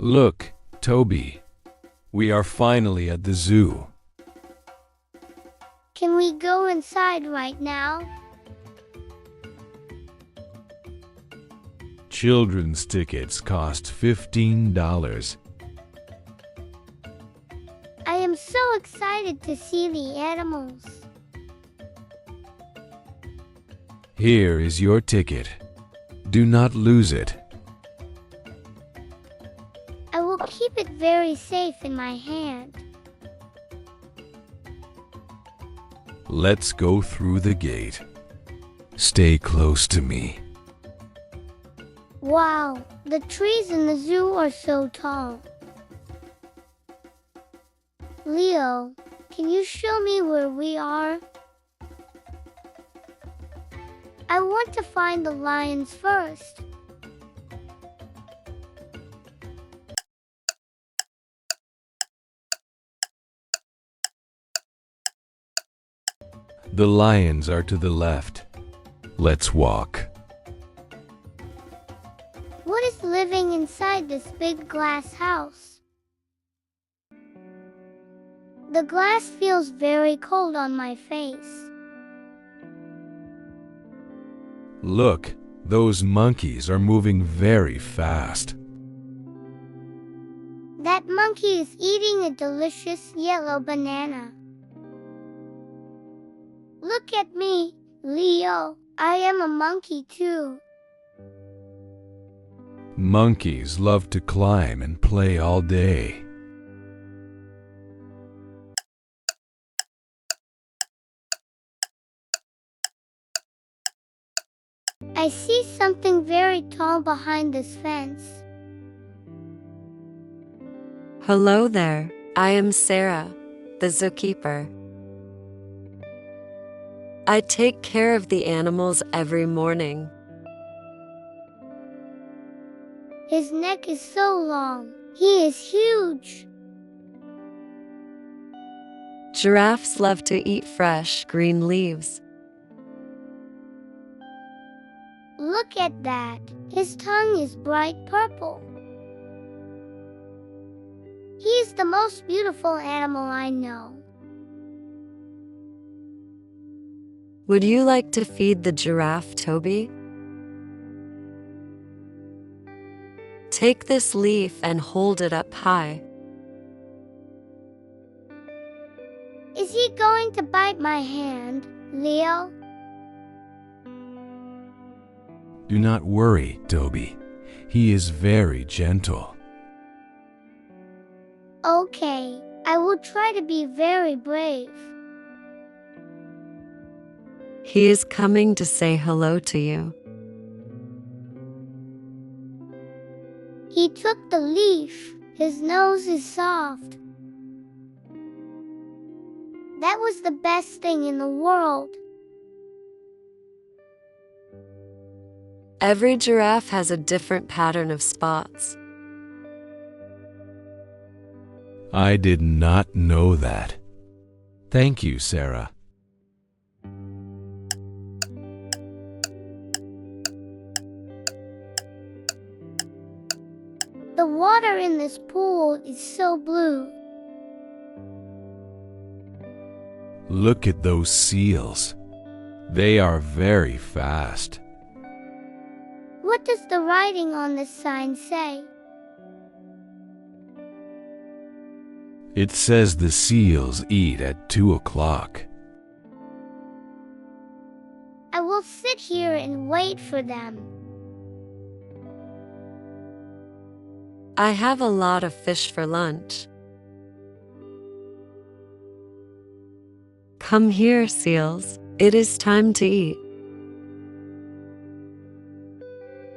Look, Toby, we are finally at the zoo. Can we go inside right now? Children's tickets cost $15. I am so excited to see the animals. Here is your ticket. Do not lose it. I will keep it very safe in my hand. Let's go through the gate. Stay close to me. Wow, the trees in the zoo are so tall. Leo, can you show me where we are? I want to find the lions first. The lions are to the left. Let's walk. What is living inside this big glass house? The glass feels very cold on my face. Look, those monkeys are moving very fast. That monkey is eating a delicious yellow banana. Look at me, Leo. I am a monkey too. Monkeys love to climb and play all day. I see something very tall behind this fence. Hello there, I am Sarah, the zookeeper. I take care of the animals every morning. His neck is so long. He is huge. Giraffes love to eat fresh, green leaves. Look at that. His tongue is bright purple. He is the most beautiful animal I know. Would you like to feed the giraffe, Toby? Take this leaf and hold it up high. Is he going to bite my hand, Leo? Do not worry, Toby. He is very gentle. Okay, I will try to be very brave. He is coming to say hello to you. He took the leaf. His nose is soft. That was the best thing in the world. Every giraffe has a different pattern of spots. I did not know that. Thank you, Sarah. The water in this pool is so blue. Look at those seals. They are very fast. What does the writing on this sign say? It says the seals eat at 2 o'clock. I will sit here and wait for them. I have a lot of fish for lunch. Come here, seals. It is time to eat.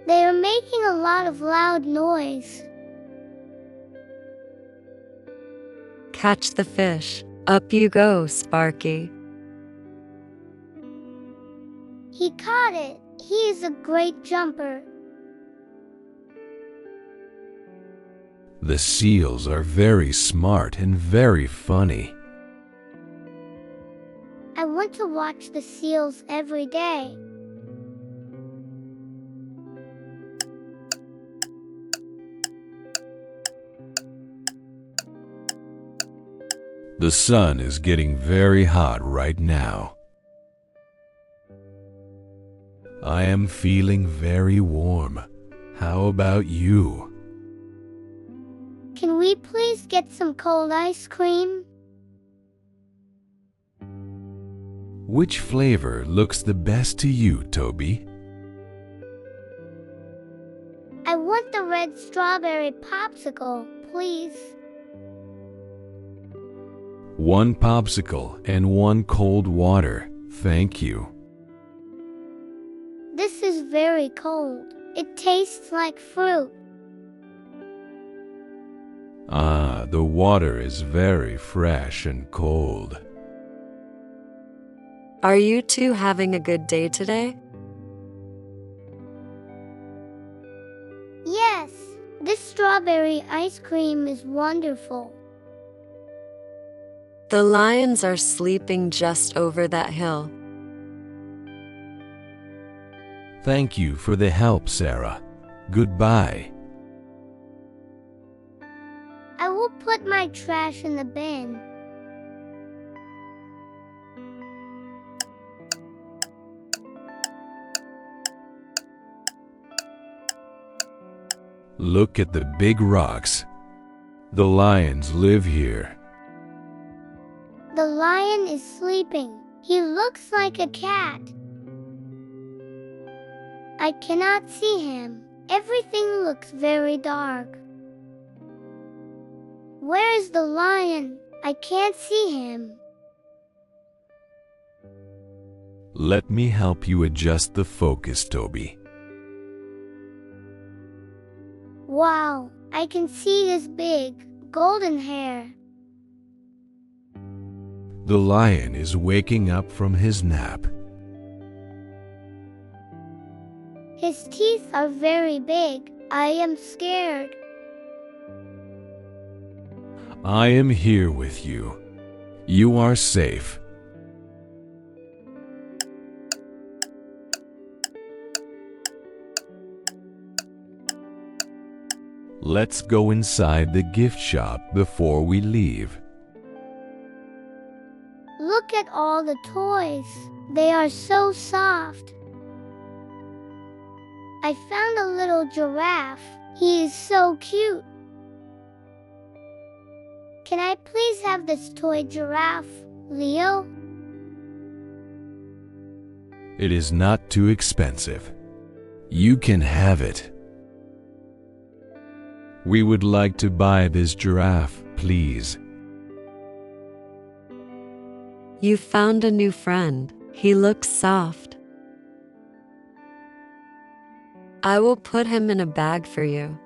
They are making a lot of loud noise. Catch the fish. Up you go, Sparky. He caught it. He is a great jumper. The seals are very smart and very funny. I want to watch the seals every day. The sun is getting very hot right now. I am feeling very warm. How about you? Can we please get some cold ice cream? Which flavor looks the best to you, Toby? I want the red strawberry popsicle, please. 1 popsicle and 1 cold water. Thank you. This is very cold. It tastes like fruit. Ah, the water is very fresh and cold. Are you two having a good day today? Yes, this strawberry ice cream is wonderful. The lions are sleeping just over that hill. Thank you for the help, Sarah. Goodbye. I will put my trash in the bin. Look at the big rocks. The lions live here. The lion is sleeping. He looks like a cat. I cannot see him. Everything looks very dark. Where is the lion? I can't see him. Let me help you adjust the focus, Toby. Wow, I can see his big, golden hair. The lion is waking up from his nap. His teeth are very big. I am scared. I am here with you. You are safe. Let's go inside the gift shop before we leave. Look at all the toys. They are so soft. I found a little giraffe. He is so cute. Can I please have this toy giraffe, Leo? It is not too expensive. You can have it. We would like to buy this giraffe, please. You found a new friend. He looks soft. I will put him in a bag for you.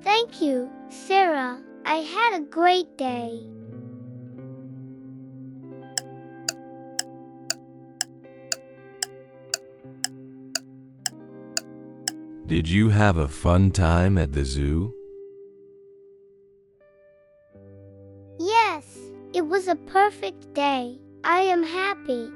Thank you, Sarah. I had a great day. Did you have a fun time at the zoo? Yes, it was a perfect day. I am happy.